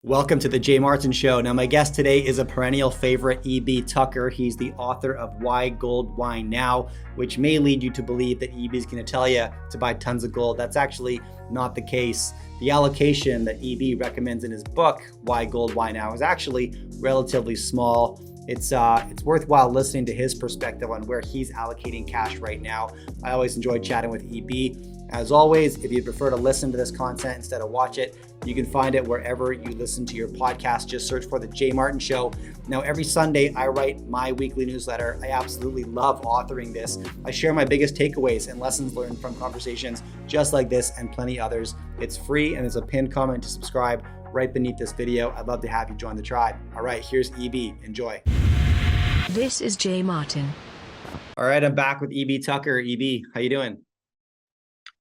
Welcome to the Jay Martin Show. Now, my guest today is a perennial favorite, E.B. Tucker. He's the author of Why Gold, Why Now, which may lead you to believe that E.B. is going to tell you to buy tons of gold. That's actually not the case. The allocation that E.B. recommends in his book, Why Gold, Why Now, is actually relatively small. It's worthwhile listening to his perspective on where he's allocating cash right now. I always enjoy chatting with E.B. As always, if you prefer to listen to this content instead of watch it, you can find it wherever you listen to your podcast. Just search for The Jay Martin Show. Now, every Sunday, I write my weekly newsletter. I absolutely love authoring this. I share my biggest takeaways and lessons learned from conversations just like this and plenty others. It's free, and there's a pinned comment to subscribe right beneath this video. I'd love to have you join the tribe. All right, here's EB. Enjoy. This is Jay Martin. All right, I'm back with EB Tucker. EB, how you doing?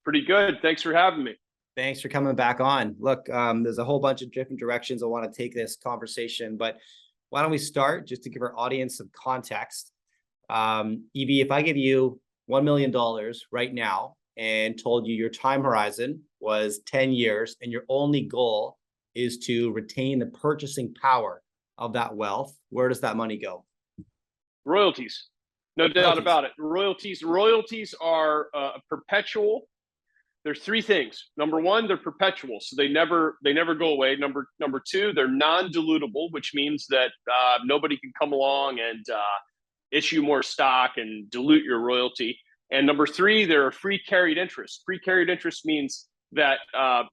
Pretty good. Thanks for having me. Thanks for coming back on. Look, there's a whole bunch of different directions I want to take this conversation, but why don't we start just to give our audience some context? EB, if I give you $1 million right now and told you your time horizon was 10 years and your only goal is to retain the purchasing power of that wealth, where does that money go? Royalties. No doubt about it. Royalties are perpetual. There's three things. Number one, they're perpetual, so they never go away. Number two, they're non-dilutable, which means that nobody can come along and issue more stock and dilute your royalty. And number three, they're a free carried interest. Free carried interest means that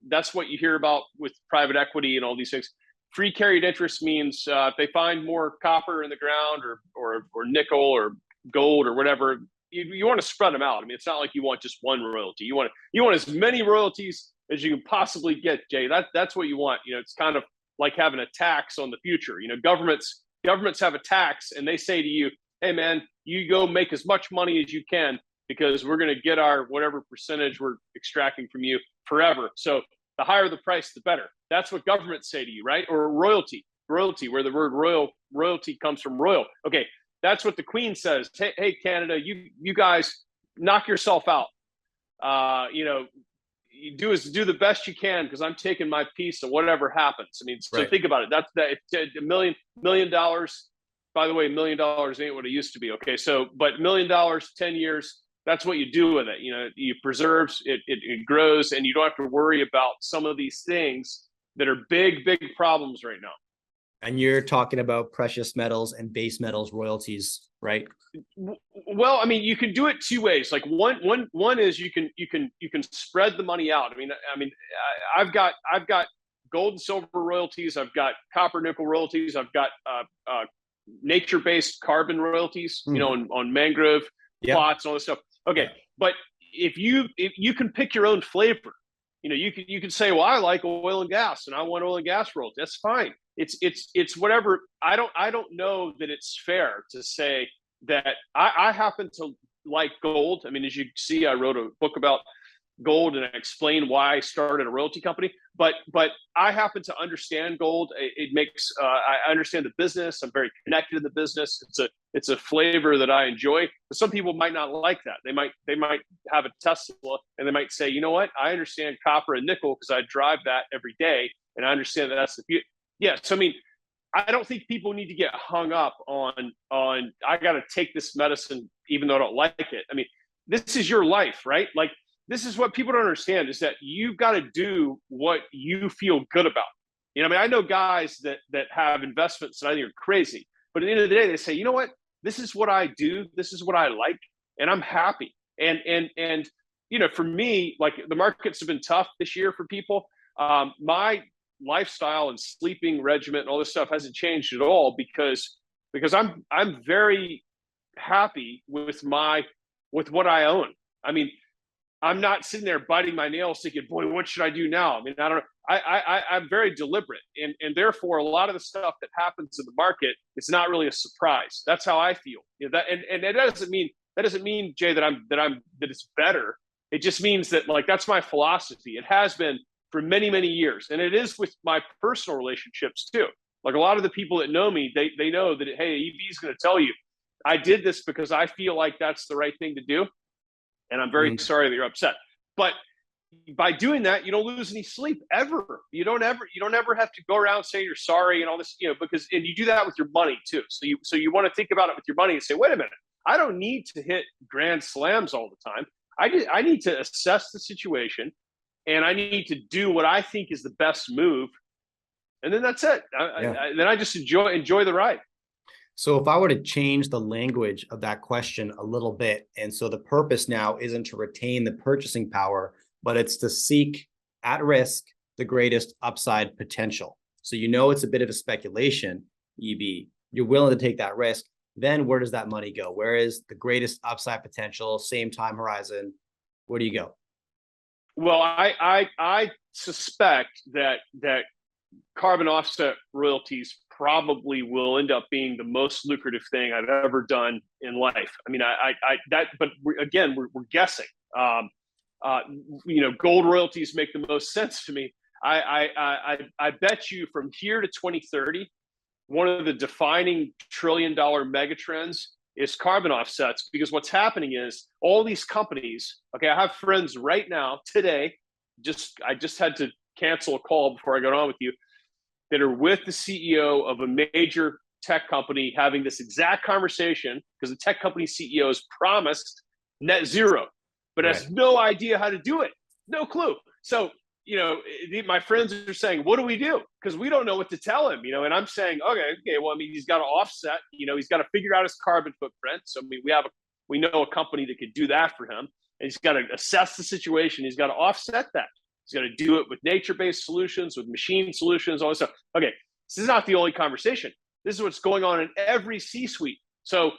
that's what you hear about with private equity and all these things. Free carried interest means if they find more copper in the ground or nickel or gold or whatever, you want to spread them out. I mean, it's not like you want just one royalty. You want as many royalties as you can possibly get, Jay. That's what you want. You know, it's kind of like having a tax on the future. You know, governments have a tax, and they say to you, "Hey, man, you go make as much money as you can because we're going to get our whatever percentage we're extracting from you forever. So the higher the price, the better." That's what governments say to you, right? Or royalty, where the word royalty comes from royal. Okay. That's what the Queen says. Hey, Canada, you guys knock yourself out. You do the best you can because I'm taking my piece of whatever happens. I mean, so right. Think about it. That's $1 million. By the way, $1 million ain't what it used to be. Okay, so but $1 million, 10 years. That's what you do with it. You know, you preserves it grows, and you don't have to worry about some of these things that are big problems right now. And you're talking about precious metals and base metals royalties, right? Well, I mean, you can do it two ways. Like one is you can spread the money out. I mean, I've got gold and silver royalties. I've got copper, nickel royalties. I've got nature-based carbon royalties. You know, on mangrove plots and all this stuff. Okay, but if you can pick your own flavor. You know, you can say, well, I like oil and gas, and I want oil and gas royalty. That's fine. It's whatever. I don't know that it's fair to say that I happen to like gold. I mean, as you see, I wrote a book about gold and I explained why I started a royalty company. But I happen to understand gold. It makes I understand the business. I'm very connected to the business. It's a flavor that I enjoy. But some people might not like that. They might have a Tesla and they might say, you know what? I understand copper and nickel because I drive that every day, and I understand that that's the beauty. Yeah. So I mean, I don't think people need to get hung up on I got to take this medicine even though I don't like it. I mean, this is your life, right? Like, this is what people don't understand is that you've got to do what you feel good about. You know, I mean, I know guys that have investments that I think are crazy, but at the end of the day, they say, you know what, this is what I do. This is what I like, and I'm happy. And you know, for me, like the markets have been tough this year for people. My lifestyle and sleeping regimen and all this stuff hasn't changed at all because I'm very happy with what I own. I mean, I'm not sitting there biting my nails thinking, boy, what should I do now? I mean, I don't know. I'm very deliberate. And therefore, a lot of the stuff that happens in the market is not really a surprise. That's how I feel. You know, and that doesn't mean, Jay, that it's better. It just means that, like, that's my philosophy. It has been for many, many years. And it is with my personal relationships too. Like, a lot of the people that know me, they know that, hey, EB is going to tell you, I did this because I feel like that's the right thing to do. And I'm very sorry that you're upset. But by doing that, you don't lose any sleep ever. You don't ever have to go around saying you're sorry and all this, because, and you do that with your money too. So you want to think about it with your money and say, wait a minute, I don't need to hit grand slams all the time. I need to assess the situation, and I need to do what I think is the best move. And then that's it. Then I just enjoy the ride. So if I were to change the language of that question a little bit, and so the purpose now isn't to retain the purchasing power, but it's to seek at risk the greatest upside potential. So it's a bit of a speculation, EB. You're willing to take that risk. Then where does that money go? Where is the greatest upside potential, same time horizon? Where do you go? Well, I suspect that carbon offset royalties probably will end up being the most lucrative thing I've ever done in life. I mean, but we're guessing. Gold royalties make the most sense to me. I bet you from here to 2030, one of the defining $1 trillion megatrends is carbon offsets, because what's happening is all these companies, okay, I have friends right now today, I just had to cancel a call before I got on with you, that are with the CEO of a major tech company having this exact conversation, because the tech company CEO has promised net zero, but has no idea how to do it. No clue. So, my friends are saying, what do we do? Because we don't know what to tell him, and I'm saying, okay, well, I mean, he's got to offset, he's got to figure out his carbon footprint. So, I mean, we know a company that could do that for him, and he's got to assess the situation. He's got to offset that. He's got to do it with nature-based solutions, with machine solutions, all this stuff. Okay, this is not the only conversation. This is what's going on in every C-suite. So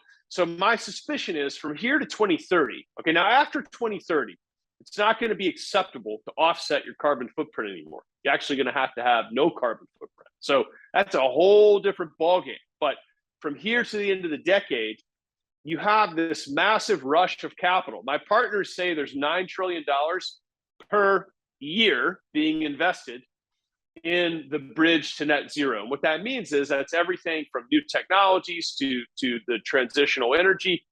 my suspicion is from here to 2030, okay, now after 2030, it's not going to be acceptable to offset your carbon footprint anymore. You're actually going to have no carbon footprint. So that's a whole different ballgame. But from here to the end of the decade, you have this massive rush of capital. My partners say there's $9 trillion per year being invested in the bridge to net zero. And what that means is that's everything from new technologies to the transitional energy.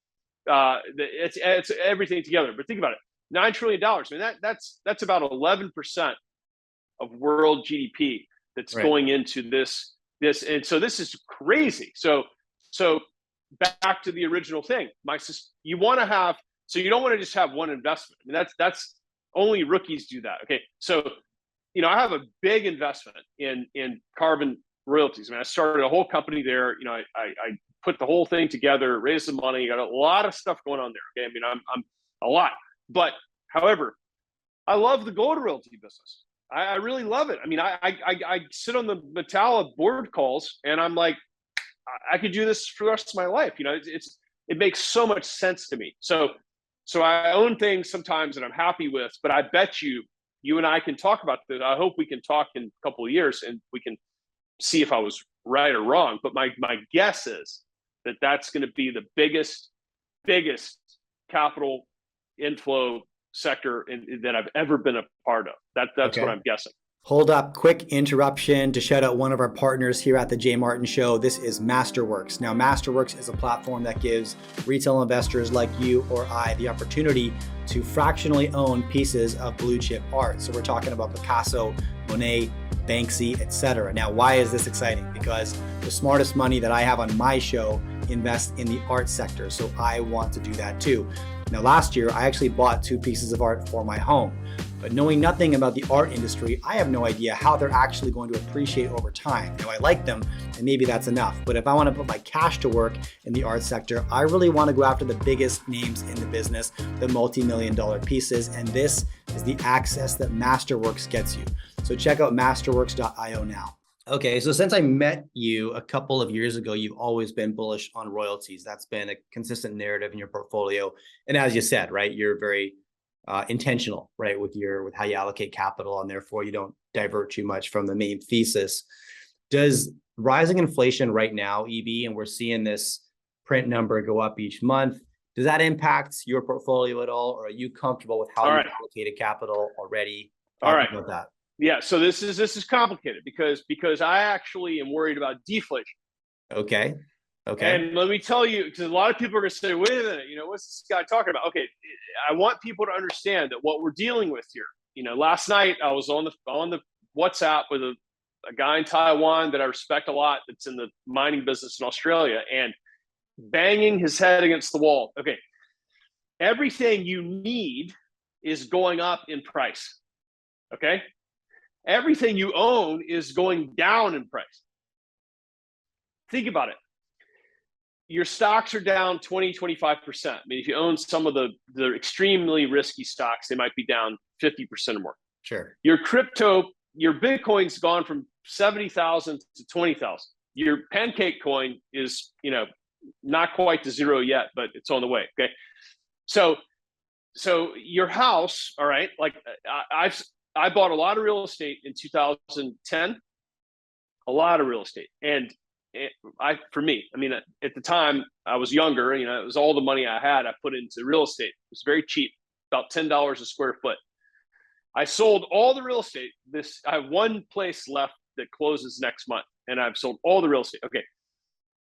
It's everything together. But think about it. $9 trillion. I mean, that's about 11% of world GDP that's going into this. And so this is crazy. So back to the original thing. You want to have, so you don't want to just have one investment. I mean, that's only rookies do that. Okay. So, I have a big investment in carbon royalties. I mean, I started a whole company there. I put the whole thing together, raised some money, got a lot of stuff going on there. Okay. I mean, I'm a lot. But however, I love the gold royalty business. I really love it. I mean, I sit on the Metalla board calls and I'm like, I could do this for the rest of my life. It makes so much sense to me. So I own things sometimes that I'm happy with, but I bet you and I can talk about this. I hope we can talk in a couple of years and we can see if I was right or wrong. But my guess is that that's going to be the biggest capital inflow sector that I've ever been a part of. That's what I'm guessing. Hold up, quick interruption to shout out one of our partners here at the Jay Martin Show. This is Masterworks. Now, Masterworks is a platform that gives retail investors like you or I the opportunity to fractionally own pieces of blue chip art. So we're talking about Picasso, Monet, Banksy, etc. Now, why is this exciting? Because the smartest money that I have on my show invests in the art sector. So I want to do that too. Now, last year, I actually bought 2 pieces of art for my home. But knowing nothing about the art industry, I have no idea how they're actually going to appreciate over time. Now, I like them, and maybe that's enough. But if I want to put my cash to work in the art sector, I really want to go after the biggest names in the business, the multi-million-dollar pieces. And this is the access that Masterworks gets you. So check out masterworks.io now. Okay, so since I met you a couple of years ago, you've always been bullish on royalties. That's been a consistent narrative in your portfolio. And as you said, right, you're very intentional, right, with how you allocate capital, and therefore you don't divert too much from the main thesis. Does rising inflation right now, EB, and we're seeing this print number go up each month, does that impact your portfolio at all, or are you comfortable with how you've allocated capital already? Talk about that. Yeah, so this is complicated because I actually am worried about deflation. Okay. And let me tell you, because a lot of people are going to say, wait a minute, what's this guy talking about? Okay, I want people to understand that what we're dealing with here last night I was on the WhatsApp with a guy in Taiwan that I respect a lot that's in the mining business in Australia, and banging his head against the wall. Okay, everything you need is going up in price. Okay, everything you own is going down in price. Think about it. Your stocks are down 20, 25%. I mean, if you own some of the extremely risky stocks, they might be down 50% or more. Sure. Your Bitcoin's gone from 70,000 to 20,000. Your Pancake coin is, not quite to zero yet, but it's on the way. Okay. So your house, all right, like I bought a lot of real estate in 2010, a lot of real estate. And for me, at the time I was younger, it was all the money I had I put into real estate. It was very cheap, about $10 a square foot. I sold all the real estate. I have one place left that closes next month, and I've sold all the real estate. Okay.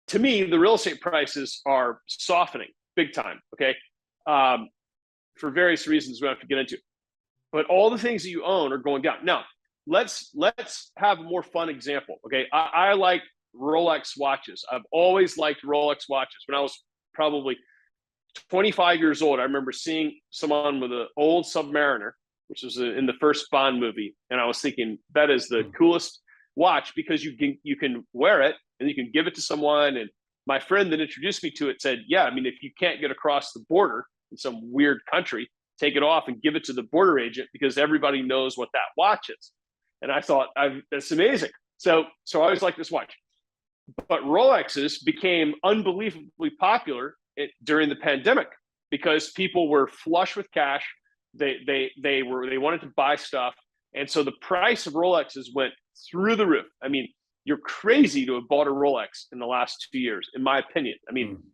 To me, the real estate prices are softening big time. Okay. For various reasons we don't have to get into. But all the things that you own are going down. Now, let's have a more fun example. Okay. I like Rolex watches. I've always liked Rolex watches. When I was probably 25 years old, I remember seeing someone with an old Submariner, which was in the first Bond movie, and I was thinking that is the coolest watch because you can wear it and you can give it to someone. And my friend that introduced me to it said, yeah, if you can't get across the border in some weird country, take it off and give it to the border agent because everybody knows what that watch is. And I thought, that's amazing. So I always liked this watch. But Rolexes became unbelievably popular during the pandemic because people were flush with cash. They wanted to buy stuff, and so the price of Rolexes went through the roof. You're crazy to have bought a Rolex in the last 2 years, in my opinion.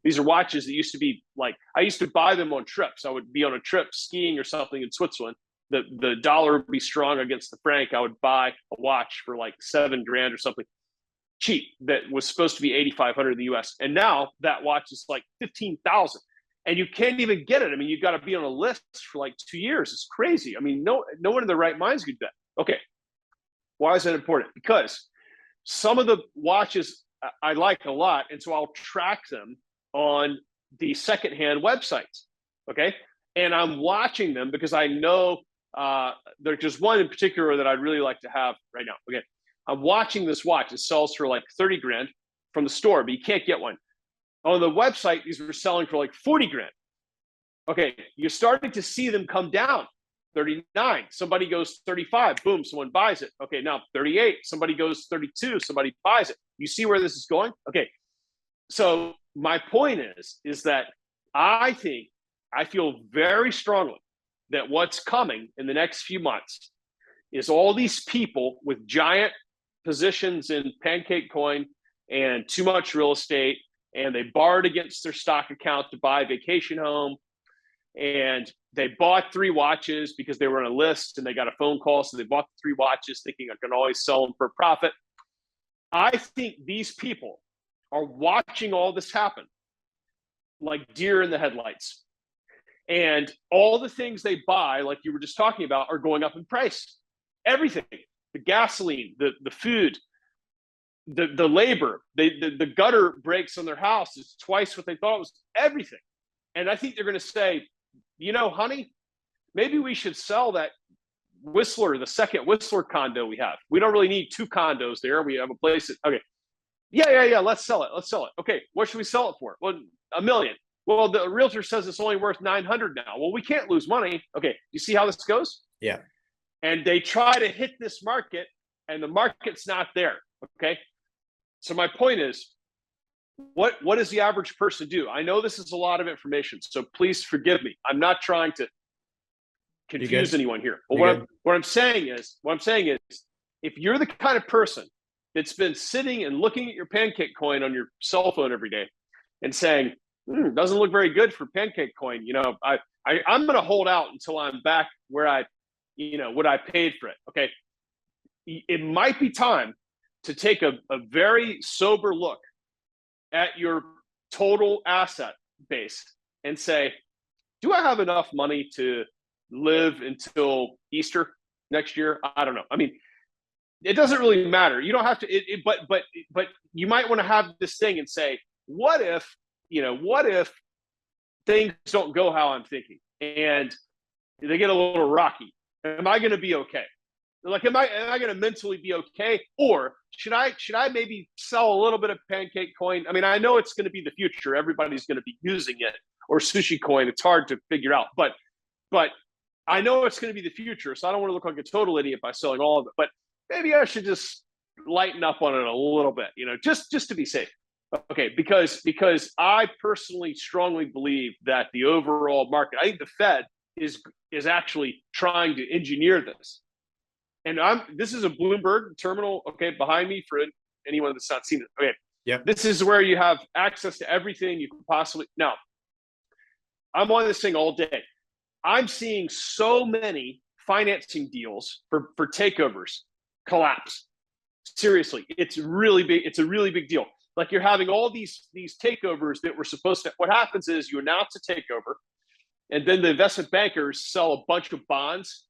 These are watches that used to be like, I used to buy them on trips. I would be on a trip skiing or something in Switzerland. The dollar would be strong against the franc. I would buy a watch for like $7,000 or something cheap that was supposed to be 8,500 in the US. And now that watch is like 15,000. And you can't even get it. You've got to be on a list for like 2 years. It's crazy. No one in their right minds could do that. Okay. Why is that important? Because some of the watches I like a lot, and so I'll track them on the secondhand websites. Okay. And I'm watching them because I know there's just one in particular that I'd really like to have right now. Okay. I'm watching this watch. It sells for like 30 grand from the store, but you can't get one. On the website, these were selling for like 40 grand. Okay, you're starting to see them come down. 39, somebody goes 35, boom, someone buys it. Okay, now 38, somebody goes 32, somebody buys it. You see where this is going? Okay, so my point is that I feel very strongly that what's coming in the next few months is all these people with giant positions in Pancake coin and too much real estate, and they borrowed against their stock account to buy a vacation home, and they bought 3 watches because they were on a list and they got a phone call, so they bought 3 watches thinking I can always sell them for a profit. I think these people are watching all this happen like deer in the headlights, and all the things they buy, like you were just talking about, are going up in price. Everything, the gasoline, the food, the labor, the gutter breaks on their house is twice what they thought it was, everything. And I think they're going to say, honey, maybe we should sell that Whistler, the second Whistler condo we have. We don't really need 2 condos there. We have a place that, okay. Yeah. Let's sell it. Okay. What should we sell it for? Well, $1 million. Well, the realtor says it's only worth 900 now. Well, we can't lose money. Okay. You see how this goes? Yeah. And they try to hit this market and the market's not there. Okay. So my point is, what does the average person do? I know this is a lot of information, so please forgive me. I'm not trying to confuse anyone here. But what I'm saying is, if you're the kind of person that's been sitting and looking at your Pancake coin on your cell phone every day and saying, doesn't look very good for Pancake coin, I'm going to hold out until I'm back where what I paid for it. Okay. It might be time to take a very sober look at your total asset base and say, do I have enough money to live until Easter? next year? I don't know. I mean, it doesn't really matter. You don't have to, but you might want to have this thing and say, what if things don't go how I'm thinking and they get a little rocky? Am I going to be okay? Like, am I going to mentally be okay? Or should I maybe sell a little bit of pancake coin? I mean, I know it's going to be the future. Everybody's going to be using it, or sushi coin. It's hard to figure out, but I know it's going to be the future. So I don't want to look like a total idiot by selling all of it, but maybe I should just lighten up on it a little bit, just to be safe. Okay, because I personally strongly believe that the overall market, I think the Fed is actually trying to engineer this. And this is a Bloomberg terminal, okay, behind me for anyone that's not seen it. Okay. Yeah. This is where you have access to everything you could possibly. Now, I'm on this thing all day. I'm seeing so many financing deals for takeovers collapse. Seriously, it's really big. It's a really big deal. Like, you're having all these takeovers that were supposed to. What happens is you announce a takeover, and then the investment bankers sell a bunch of bonds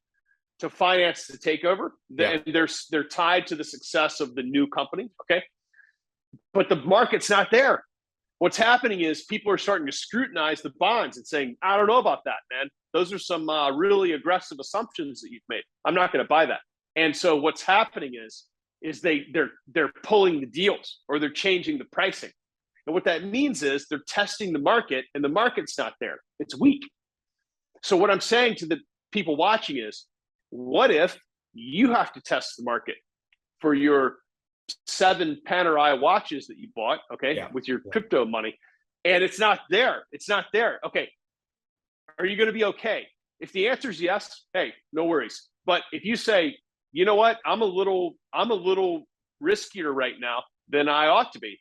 to finance the takeover. Yeah. And they're tied to the success of the new company. Okay, but the market's not there. What's happening is people are starting to scrutinize the bonds and saying, I don't know about that, man. Those are some really aggressive assumptions that you've made. I'm not going to buy that. And so what's happening is they're pulling the deals, or they're changing the pricing. And what that means is they're testing the market, and the market's not there. It's weak. So what I'm saying to the people watching is, what if you have to test the market for your 7 Panerai watches that you bought, okay, with your crypto money, and it's not there? It's not there. Okay. Are you going to be okay? If the answer is yes, hey, no worries. But if you say, you know what, I'm a little riskier right now than I ought to be,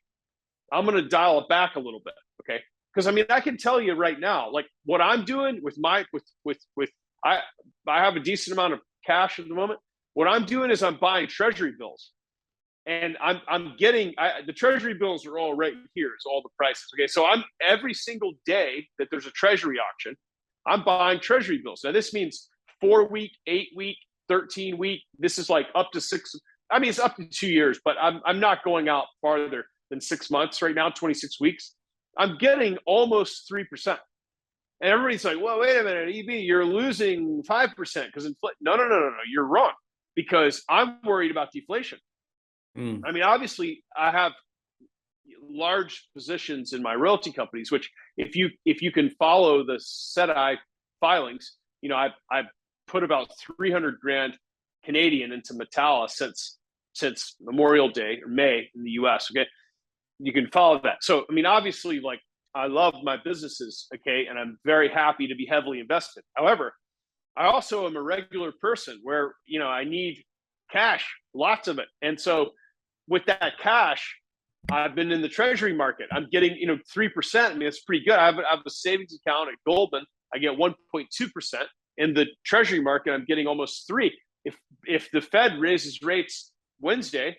I'm going to dial it back a little bit. Okay. Because I mean, I can tell you right now, like, what I'm doing with I have a decent amount of cash at the moment. What I'm doing is I'm buying treasury bills, and I'm getting the treasury bills are all right here. Is all the prices. Okay. So I'm every single day that there's a treasury auction, I'm buying treasury bills. Now this means 4-week, 8-week, 13-week. This is like up to 6. I mean, it's up to 2 years, but I'm not going out farther than 6 months right now, 26 weeks. I'm getting almost 3%. And everybody's like, well, wait a minute, EB, you're losing 5% because inflation. No, you're wrong, because I'm worried about deflation. I mean, obviously, I have large positions in my royalty companies, which if you can follow the SEDI filings, I've put about 300 grand Canadian into Metalla since Memorial Day, or May, in the US. Okay. You can follow that. So, I mean, obviously, like, I love my businesses, okay, and I'm very happy to be heavily invested. However, I also am a regular person where, I need cash, lots of it. And so with that cash, I've been in the treasury market. I'm getting, 3%. I mean, it's pretty good. I have a savings account at Goldman. I get 1.2%. In the treasury market, I'm getting almost 3%. If the Fed raises rates Wednesday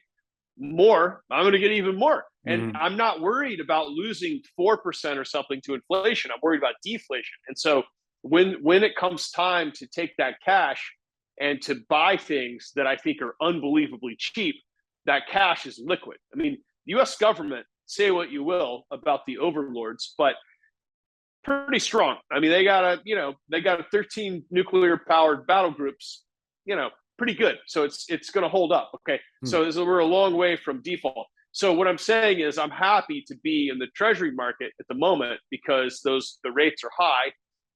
more, I'm going to get even more. And I'm not worried about losing 4% or something to inflation. I'm worried about deflation. And so when it comes time to take that cash and to buy things that I think are unbelievably cheap, that cash is liquid. I mean, the US government, say what you will about the overlords, but pretty strong. I mean, they got a 13 nuclear powered battle groups, pretty good. So it's going to hold up. Okay. So we're a long way from default. So what I'm saying is I'm happy to be in the treasury market at the moment, because the rates are high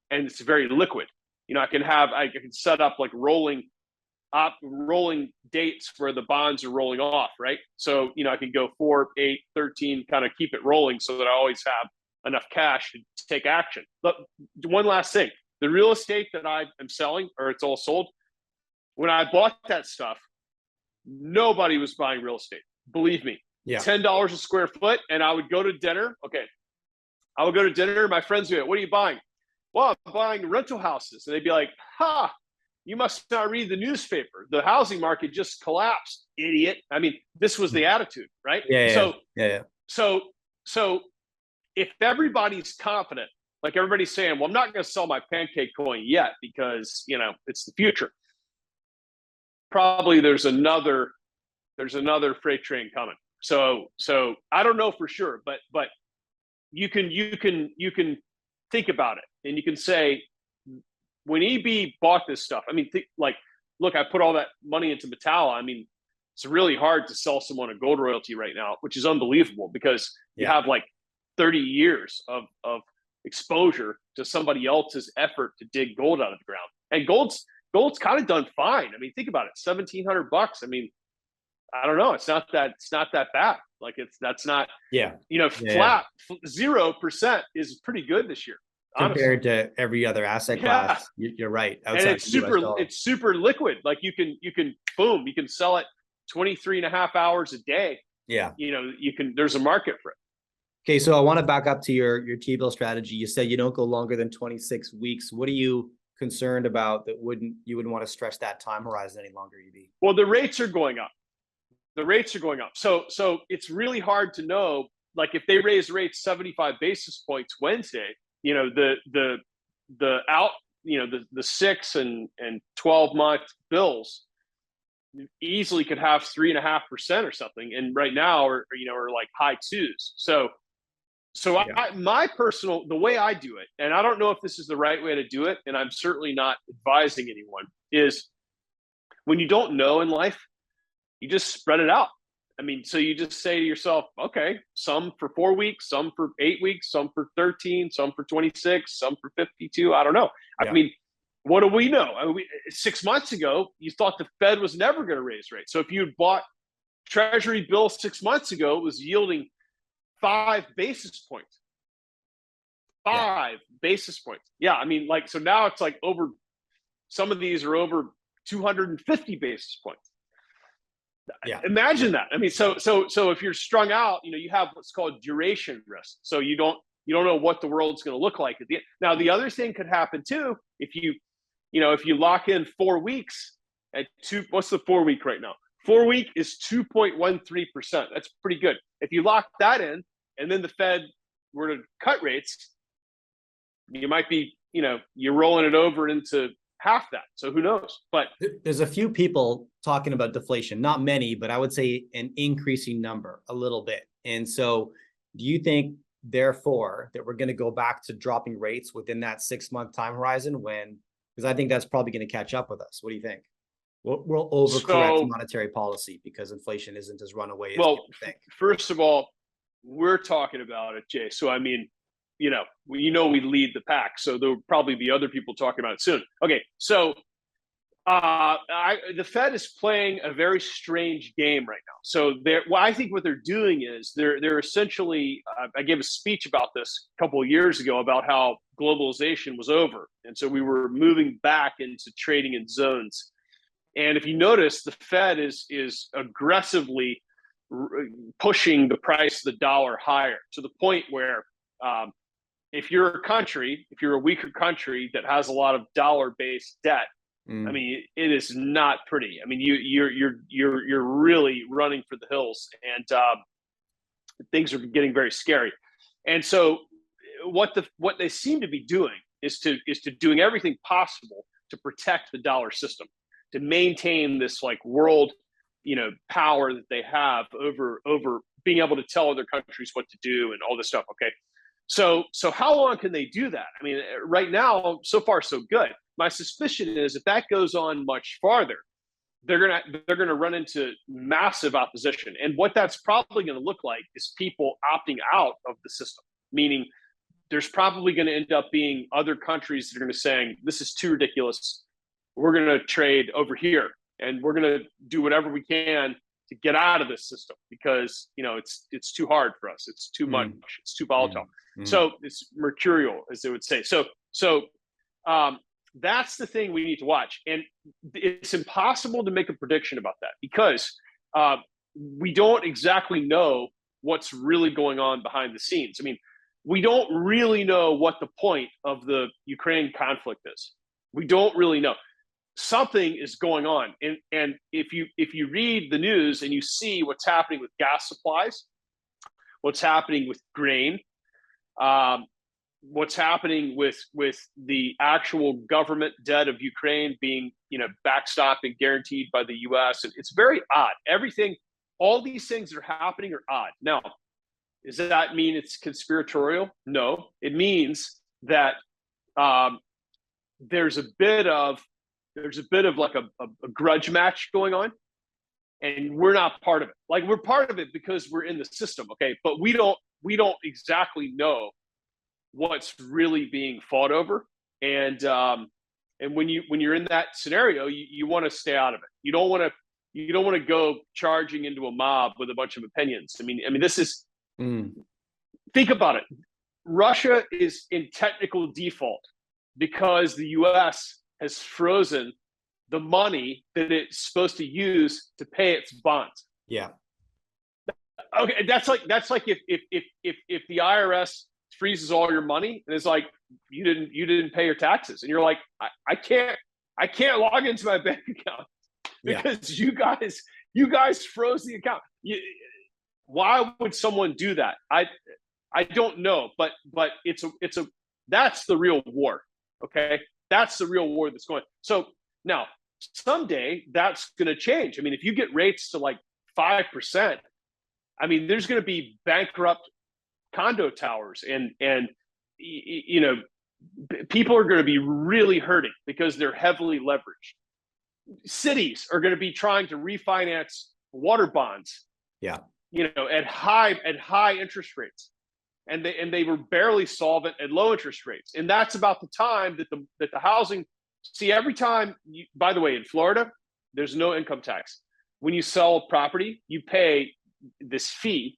and it's very liquid. I can set up like rolling dates where the bonds are rolling off, right? So, I can go 4, 8, 13, kind of keep it rolling so that I always have enough cash to take action. But one last thing, the real estate that I am selling, or it's all sold, when I bought that stuff, nobody was buying real estate. Believe me. Yeah. $10 a square foot. And I would go to dinner. Okay. I would go to dinner. My friends do it. What are you buying? Well, I'm buying rental houses. And they'd be like, you must not read the newspaper. The housing market just collapsed, idiot. I mean, this was the attitude, right? Yeah. So if everybody's confident, like everybody's saying, well, I'm not going to sell my pancake coin yet because, it's the future. probably there's another freight train coming. So I don't know for sure, but you can think about it, and you can say, when EB bought this stuff, I mean, look, I put all that money into Metalla. I mean, it's really hard to sell someone a gold royalty right now, which is unbelievable, because you have like 30 years of exposure to somebody else's effort to dig gold out of the ground. And gold's kind of done fine. I mean, think about it, $1,700. I mean, I don't know. It's not that bad. Like that's not, flat 0% is pretty good this year, compared to every other asset class. You're right. And it's super liquid. Like you can sell it 23.5 hours a day. Yeah. There's a market for it. Okay. So I want to back up to your T-bill strategy. You said you don't go longer than 26 weeks. What are you concerned about that you wouldn't want to stretch that time horizon any longer, EB? Well, the rates are going up. So it's really hard to know, like, if they raise rates 75 basis points Wednesday, the 6 and 12 month bills easily could have 3.5% or something, and right now are like high twos. So the way I do it, and I don't know if this is the right way to do it, and I'm certainly not advising anyone, is when you don't know in life, you just spread it out. I mean, so you just say to yourself, okay, some for 4 weeks, some for 8 weeks, some for 13, some for 26, some for 52. I don't know. Yeah. I mean, what do we know? 6 months ago, you thought the Fed was never going to raise rates. So if you had bought Treasury bills 6 months ago, it was yielding 5 basis points. 5 basis points. Yeah, I mean, like, so now it's like over, some of these are over 250 basis points. Yeah. Imagine that. I mean, so if you're strung out, you have what's called duration risk. So you don't know what the world's going to look like at the end. Now, the other thing could happen too, if you lock in 4 weeks at what's the 4 week right now? 4 week is 2.13%. That's pretty good. If you lock that in, and then the Fed were to cut rates, you might be, you're rolling it over into half that. So who knows? But there's a few people talking about deflation, not many, but I would say an increasing number a little bit. And so do you think, therefore, that we're going to go back to dropping rates within that 6 month time horizon because I think that's probably going to catch up with us. What do you think? We'll overcorrect monetary policy because inflation isn't as runaway as people think. First of all, we're talking about it, Jay. So, I mean, we lead the pack, so there'll probably be other people talking about it soon. Okay, so the Fed is playing a very strange game right now. So I think what they're doing is they're essentially. I gave a speech about this a couple of years ago about how globalization was over, and so we were moving back into trading in zones. And if you notice, the Fed is aggressively pushing the price of the dollar higher to the point where. If you're a weaker country that has a lot of dollar-based debt, I mean, it is not pretty. I mean, you're really running for the hills, and things are getting very scary. And so, what they seem to be doing is to doing everything possible to protect the dollar system, to maintain this like world, power that they have over being able to tell other countries what to do and all this stuff. Okay. So how long can they do that? I mean, right now, so far so good. My suspicion is if that goes on much farther, they're gonna run into massive opposition. And what that's probably going to look like is people opting out of the system. Meaning, there's probably going to end up being other countries that are going to saying, "This is too ridiculous. We're going to trade over here, and we're going to do whatever we can to get out of this system because it's too hard for us. It's too much. It's too volatile." So it's mercurial, as they would say. So that's the thing we need to watch. And it's impossible to make a prediction about that because we don't exactly know what's really going on behind the scenes. I mean, we don't really know what the point of the Ukraine conflict is. We don't really know. Something is going on. And if you read the news and you see what's happening with gas supplies, what's happening with grain, what's happening with the actual government debt of Ukraine being backstopped and guaranteed by the U.S. And it's very odd. All these things that are happening are odd. Now, does that mean it's conspiratorial? No, it means that there's a bit of like a grudge match going on, and we're not part of it. Like, we're part of it because we're in the system, okay? But we don't exactly know what's really being fought over, and when you're in that scenario, you want to stay out of it. You don't want to go charging into a mob with a bunch of opinions. I mean, this is. Think about it. Russia is in technical default because the U.S. has frozen the money that it's supposed to use to pay its bonds. Yeah. Okay, that's like if the IRS freezes all your money and it's like you didn't pay your taxes, and you're like, I can't log into my bank account because you guys froze the account. Why would someone do that? I don't know, but that's the real war. Okay, that's the real war that's going. So now someday that's going to change. I mean, if you get rates to like 5%, I mean, there's going to be bankrupt condo towers, and people are going to be really hurting because they're heavily leveraged. Cities are going to be trying to refinance water bonds. Yeah. At high interest rates, and they were barely solvent at low interest rates, and that's about the time that the housing. See, every time. By the way, in Florida, there's no income tax. When you sell a property, you pay this fee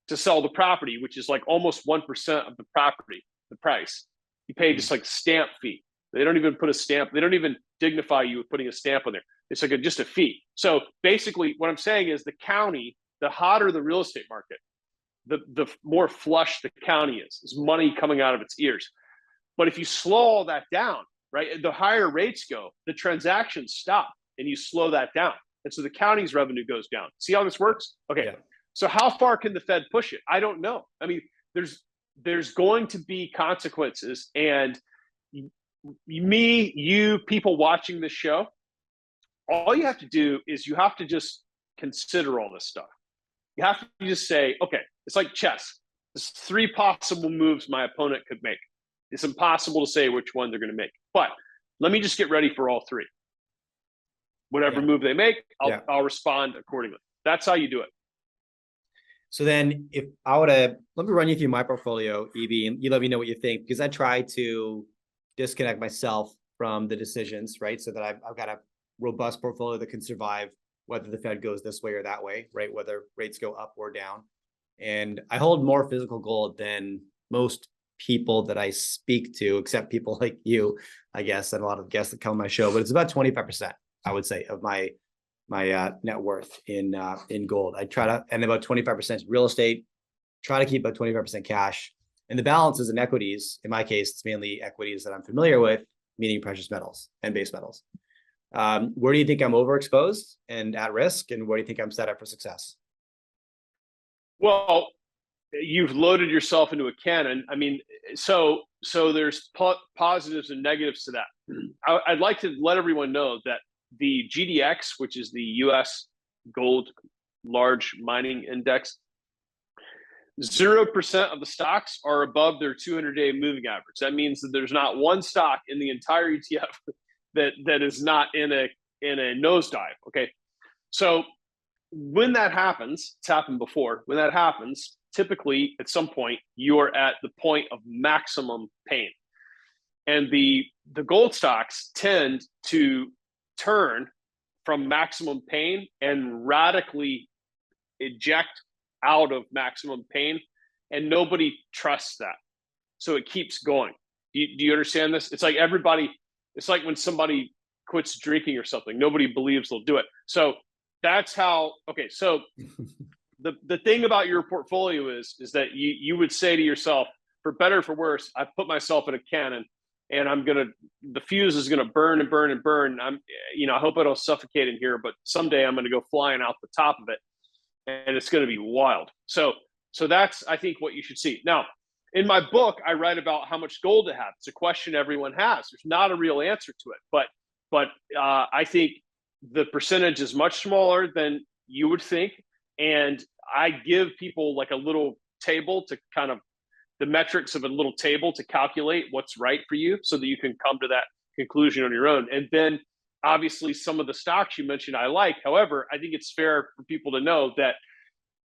to sell the property, which is like almost 1% of the property, the price. You pay just like stamp fee. They don't even put a stamp. They don't even dignify you with putting a stamp on there. It's like just a fee. So basically, what I'm saying is the county. The hotter the real estate market, the more flush the county is money coming out of its ears. But if you slow all that down, right, the higher rates go, the transactions stop, and you slow that down. And so the county's revenue goes down. See how this works? Okay. Yeah. So how far can the Fed push it? I don't know. I mean, there's going to be consequences. And you people watching this show, all you have to do is you have to just consider all this stuff. You have to just say, okay, it's like chess. There's 3 possible moves my opponent could make. It's impossible to say which one they're going to make. But let me just get ready for all 3. Whatever move they make, I'll respond accordingly. That's how you do it. So then if I were to, let me run you through my portfolio, EB, and you let me know what you think, because I try to disconnect myself from the decisions, right? So that I've got a robust portfolio that can survive whether the Fed goes this way or that way, right? Whether rates go up or down. And I hold more physical gold than most people that I speak to, except people like you, I guess, and a lot of guests that come on my show. But it's about 25%, I would say, of my net worth in gold. I try to, and about 25% real estate, try to keep about 25% cash. And the balance is in equities. In my case, it's mainly equities that I'm familiar with, meaning precious metals and base metals. Where do you think I'm overexposed and at risk, and where do you think I'm set up for success? Well, you've loaded yourself into a cannon. I mean, so there's positives and negatives to that. I'd like to let everyone know that the GDX, which is the U.S. gold large mining index, 0% of the stocks are above their 200-day moving average. That means that there's not one stock in the entire ETF that is not in a nosedive. Okay, so when that happens, it's happened before. When that happens, typically at some point you're at the point of maximum pain, and the gold stocks tend to turn from maximum pain and radically eject out of maximum pain, and nobody trusts that, so it keeps going. Do you understand this? It's like everybody. It's like when somebody quits drinking or something, nobody believes they'll do it. So that's how. Okay, so the thing about your portfolio is that you would say to yourself, for better or for worse, I've put myself in a cannon, and the fuse is gonna burn and burn and burn. I hope I don't suffocate in here, but someday I'm gonna go flying out the top of it, and it's gonna be wild. So that's, I think, what you should see. Now, in my book, I write about how much gold to have. It's a question everyone has. There's not a real answer to it, but I think the percentage is much smaller than you would think. And I give people like a little table to kind of the metrics of a little table to calculate what's right for you so that you can come to that conclusion on your own. And then obviously some of the stocks you mentioned I like. However, I think it's fair for people to know that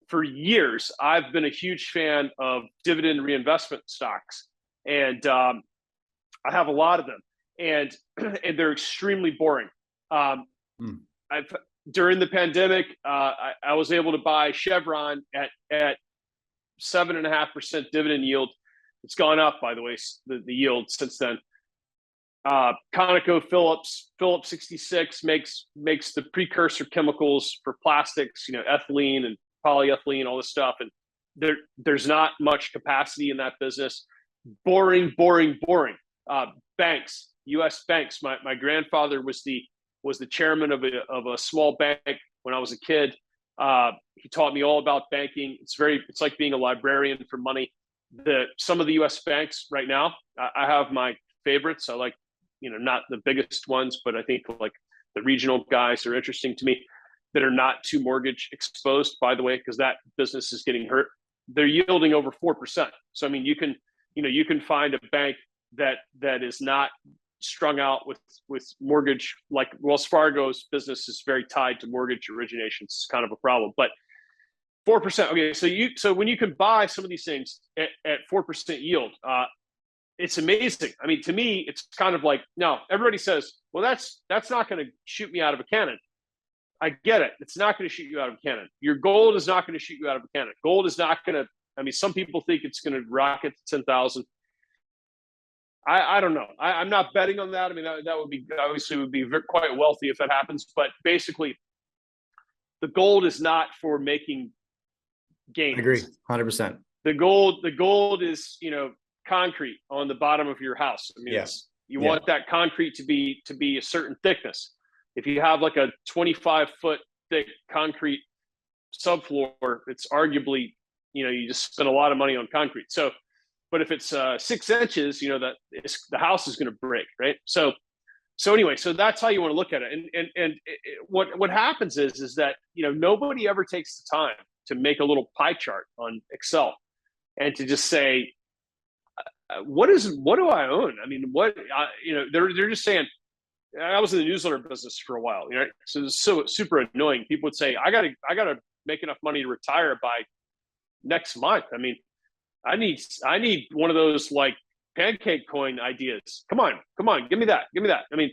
for years, I've been a huge fan of dividend reinvestment stocks. And I have a lot of them. And they're extremely boring. During the pandemic, I was able to buy Chevron at 7.5% dividend yield. It's gone up, by the way, the yield since then. ConocoPhillips 66 makes the precursor chemicals for plastics, ethylene and polyethylene, all this stuff. And there's not much capacity in that business. Boring. Banks, U.S. banks. My grandfather was the chairman of a small bank when I was a kid. He taught me all about banking. It's like being a librarian for money. Some of the U.S. banks right now, I have my favorites. I like, not the biggest ones, but I think like the regional guys are interesting to me that are not too mortgage exposed, by the way, because that business is getting hurt. They're yielding over 4%. So, I mean, you can find a bank that is not strung out with mortgage, like Wells Fargo's business is very tied to mortgage originations. It's kind of a problem, but 4%. Okay. So when you can buy some of these things at 4% yield, it's amazing. I mean, to me, it's kind of like, no, everybody says, well, that's not going to shoot me out of a cannon. I get it. It's not going to shoot you out of a cannon. Your gold is not going to shoot you out of a cannon. Gold is not going to, I mean, some people think it's going to rocket to 10,000. I don't know. I'm not betting on that. I mean, that would be, obviously would be quite wealthy if that happens, but basically the gold is not for making gains. I agree. 100%. The gold is, concrete on the bottom of your house. I mean, you want that concrete to be a certain thickness. If you have like a 25-foot thick concrete subfloor, it's arguably, you just spend a lot of money on concrete. So, but if it's 6 inches, that the house is going to break, right? So anyway, so that's how you want to look at it. And what happens is that nobody ever takes the time to make a little pie chart on Excel and to just say, what do I own? I mean, they're just saying. I was in the newsletter business for a while, right? So it's so super annoying. People would say, I gotta make enough money to retire by next month. I mean, I need one of those like pancake coin ideas. Come on, give me that. I mean,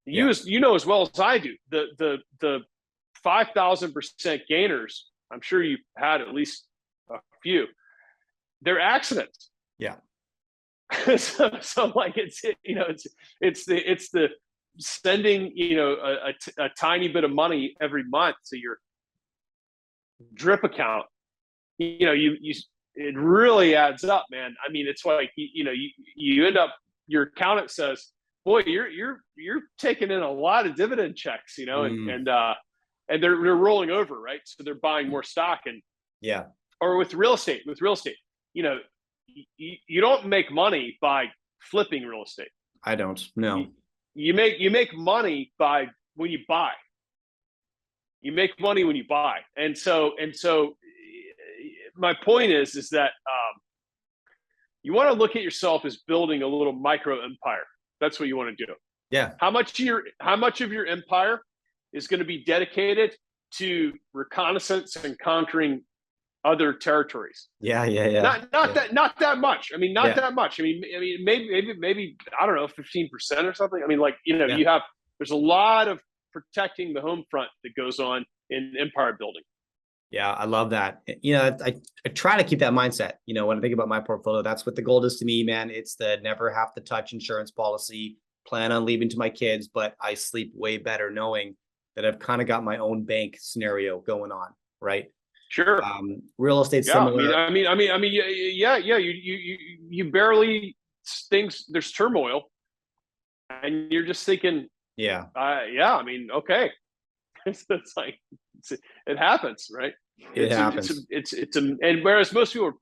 you know as well as I do, the 5,000% gainers. I'm sure you've had at least a few. They're accidents. Yeah. so like it's the sending a tiny bit of money every month to your drip account. It really adds up, man. I mean, it's like you end up, your accountant says, boy, you're taking in a lot of dividend checks, and they're rolling over, right? So they're buying more stock. And or with real estate, you don't make money by flipping real estate. I don't. No. You make money by when you buy. You make money when you buy. And so my point is that you want to look at yourself as building a little micro empire. That's what you want to do. Yeah. How much of your empire is going to be dedicated to reconnaissance and conquering other territories? Yeah. Not that much. I mean, not that much. I mean, maybe I don't know, 15% or something. I mean, like there's a lot of protecting the home front that goes on in empire building. Yeah, I love that. I try to keep that mindset. When I think about my portfolio, that's what the gold is to me, man. It's the never have to touch insurance policy, plan on leaving to my kids, but I sleep way better knowing that I've kind of got my own bank scenario going on, right? Sure. Real estate similar. I mean, you barely things. There's turmoil, and you're just thinking, I mean, okay, it's like it happens, right? It happens. And whereas most people are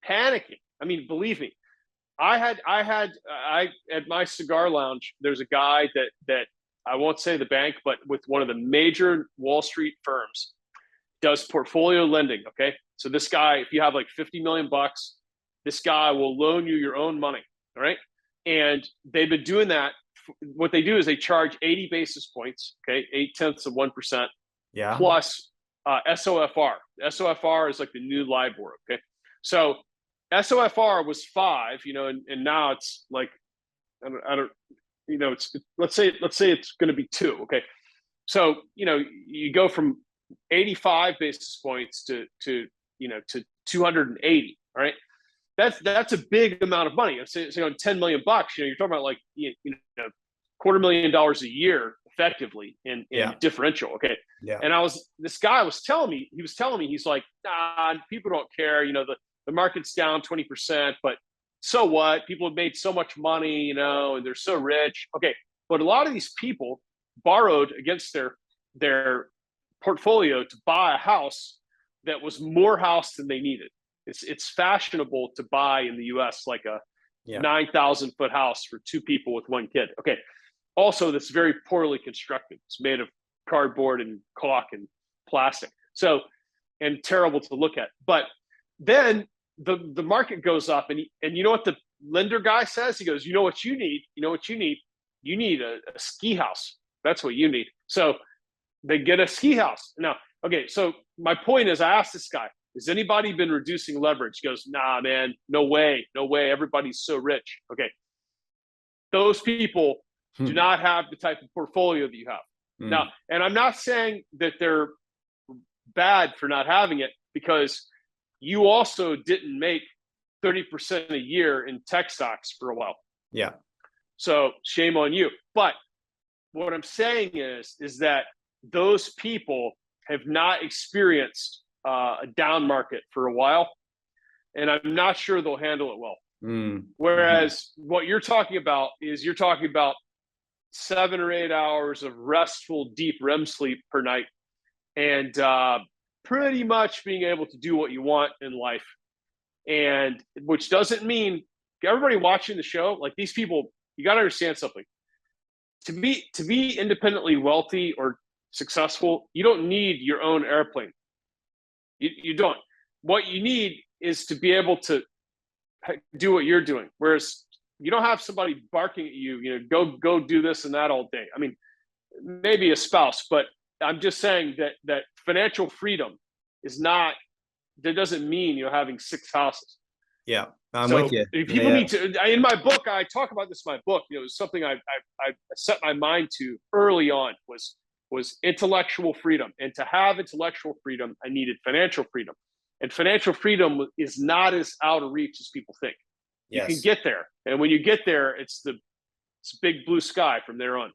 panicking. I mean, believe me, I at my cigar lounge, there's a guy that I won't say the bank, but with one of the major Wall Street firms, does portfolio lending. Okay. So this guy, if you have like 50 million bucks, this guy will loan you your own money. All right. And they've been doing that. What they do is they charge 80 basis points. Okay. 0.8%. Yeah. Plus SOFR. SOFR is like the new LIBOR. Okay. So SOFR was 5, and now it's like, I don't, it's, let's say it's going to be 2. Okay. So, you go from 85 basis points to 280. All right. That's a big amount of money. So, $10 million bucks, you're talking about like, $250,000 a year effectively in differential. Okay. Yeah. And this guy was telling me, he's like, nah, people don't care. The market's down 20%, but so what? People have made so much money, and they're so rich. Okay. But a lot of these people borrowed against their portfolio to buy a house that was more house than they needed. It's fashionable to buy in the US like a 9,000 foot house for 2 people with 1 kid. Okay. Also, that's very poorly constructed. It's made of cardboard and caulk and plastic. So, and terrible to look at. But then the market goes up, and you know what the lender guy says? He goes, you know what you need? You need a ski house. That's what you need. So they get a ski house. Now, okay, so my point is, I asked this guy, has anybody been reducing leverage? He goes, nah, man, no way. Everybody's so rich. Okay. Those people do not have the type of portfolio that you have. Now, and I'm not saying that they're bad for not having it, because you also didn't make 30% a year in tech stocks for a while. Yeah. So shame on you. But what I'm saying is that those people have not experienced a down market for a while, and I'm not sure they'll handle it well. Whereas what you're talking about is 7 or 8 hours of restful, deep REM sleep per night, and pretty much being able to do what you want in life. And which doesn't mean everybody watching the show, like these people, you got to understand something. To be independently wealthy or successful, you don't need your own airplane. You don't. What you need is to be able to do what you're doing. Whereas you don't have somebody barking at you, go do this and that all day. I mean, maybe a spouse, but I'm just saying that financial freedom is not, that doesn't mean having 6 houses. Yeah, I'm with you. People need to, in my book, I talk about this in my book, it was something I set my mind to early on was intellectual freedom. And to have intellectual freedom, I needed financial freedom. And financial freedom is not as out of reach as people think. Yes. You can get there. And when you get there, it's big blue sky from there on.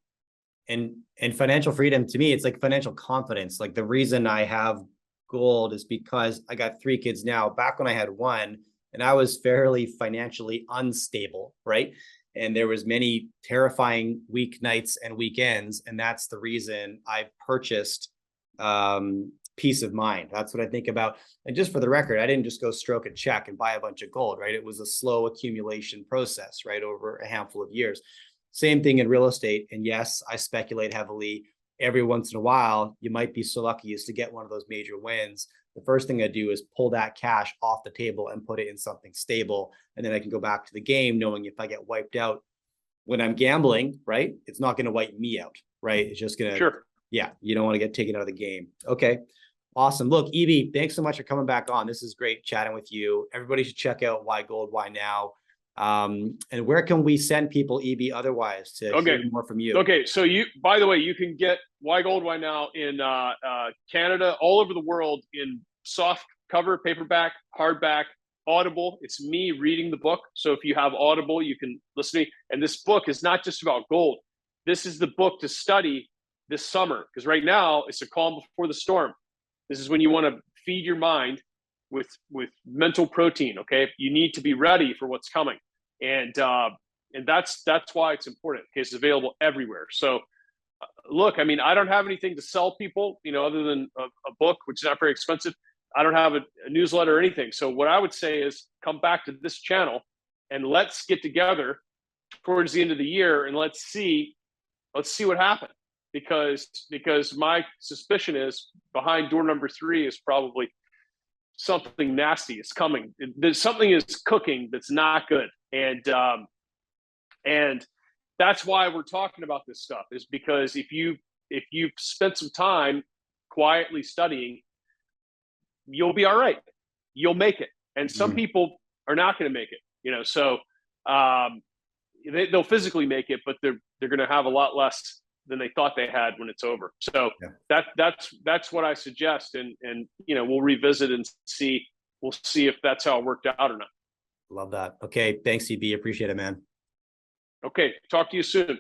And financial freedom, to me, it's like financial confidence. Like the reason I have gold is because I got 3 kids now. Back when I had 1, and I was fairly financially unstable, right? And there was many terrifying weeknights and weekends. And that's the reason I purchased peace of mind. That's what I think about. And just for the record, I didn't just go stroke a check and buy a bunch of gold, right? It was a slow accumulation process, right? Over a handful of years. Same thing in real estate. And yes, I speculate heavily. Every once in a while, you might be so lucky as to get one of those major wins. The first thing I do is pull that cash off the table and put it in something stable. And then I can go back to the game knowing if I get wiped out when I'm gambling, right? It's not going to wipe me out, right? It's just going to, sure. Yeah, you don't want to get taken out of the game. Okay. Awesome. Look, EB, thanks so much for coming back on. This is great chatting with you. Everybody should check out Why Gold, Why Now. And where can we send people, EB, otherwise to hear more from you? Okay. So by the way, you can get Why Gold, Why Now in Canada, all over the world, in soft cover, paperback, hardback, Audible. It's me reading the book. So if you have Audible, you can listen to me. And this book is not just about gold. This is the book to study this summer, because right now it's a calm before the storm. This is when you want to feed your mind with mental protein. Okay, you need to be ready for what's coming, and that's why it's important. Okay, it's available everywhere. So, look, I mean, I don't have anything to sell people, other than a book, which is not very expensive. I don't have a newsletter or anything. So what I would say is come back to this channel and let's get together towards the end of the year and let's see what happened. Because my suspicion is behind door number 3 is probably something nasty. It's coming. There's something is cooking that's not good. And that's why we're talking about this stuff, is because if you've spent some time quietly studying, you'll be all right. You'll make it. And some people are not going to make it, so they'll physically make it, but they're going to have a lot less than they thought they had when it's over. So that's what I suggest. And we'll revisit and see. We'll see if that's how it worked out or not. Love that. Okay. Thanks, CB. Appreciate it, man. Okay. Talk to you soon.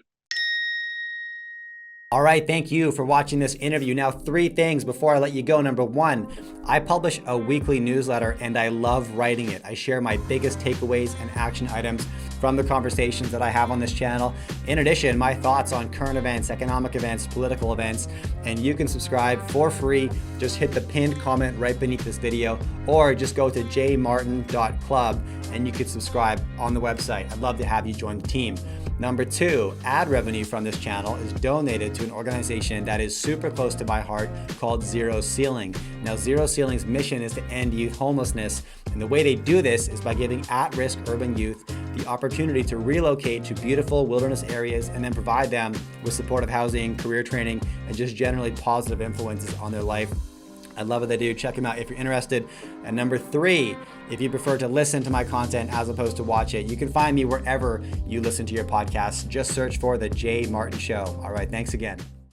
All right, thank you for watching this interview. Now, 3 things before I let you go. Number 1, I publish a weekly newsletter and I love writing it. I share my biggest takeaways and action items from the conversations that I have on this channel. In addition, my thoughts on current events, economic events, political events, and you can subscribe for free. Just hit the pinned comment right beneath this video, or just go to jmartin.club and you can subscribe on the website. I'd love to have you join the team. Number 2, ad revenue from this channel is donated to an organization that is super close to my heart called Zero Ceiling. Now, Zero Ceiling's mission is to end youth homelessness, and the way they do this is by giving at-risk urban youth the opportunity to relocate to beautiful wilderness areas and then provide them with supportive housing, career training, and just generally positive influences on their life. I love what they do. Check them out if you're interested. And number 3, if you prefer to listen to my content as opposed to watch it, you can find me wherever you listen to your podcasts. Just search for The Jay Martin Show. All right, thanks again.